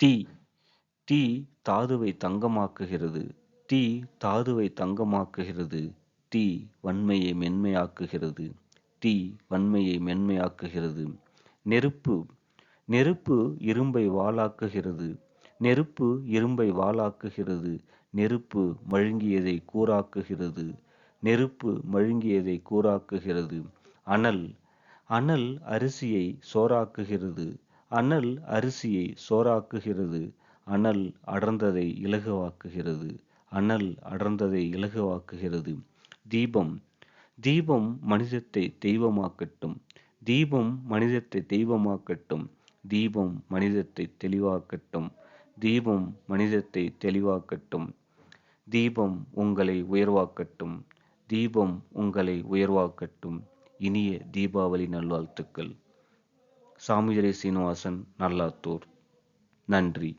Tea டீ தாதுவை தங்கமாக்குகிறது. டீ தாதுவை தங்கமாக்குகிறது. டீ வன்மையை மென்மையாக்குகிறது. டீ வன்மையை மென்மையாக்குகிறது. நெருப்பு நெருப்பு இரும்பை வாளாக்குகிறது. நெருப்பு இரும்பை வாளாக்குகிறது. நெருப்பு மழுங்கியதை கூராக்குகிறது. நெருப்பு மழுங்கியதை கூராக்குகிறது. அனல் அனல் அரிசியை சோறாக்குகிறது. அனல் அரிசியை சோறாக்குகிறது. அனல் அடர்ந்ததை இலகுவாக்குகிறது. அனல் அடர்ந்ததை இலகுவாக்குகிறது. தீபம் தீபம் மனிதத்தை தெய்வமாக்கட்டும். தீபம் மனிதத்தை தெய்வமாக்கட்டும். தீபம் மனிதத்தை தெளிவாக்கட்டும். தீபம் மனிதத்தை தெளிவாக்கட்டும். தீபம் உங்களை உயர்வாக்கட்டும். தீபம் உங்களை உயர்வாக்கட்டும். இனிய தீபாவளி நல்வாழ்த்துக்கள். சாமுவேல் சீனிவாசன், நல்லாத்தூர். நன்றி.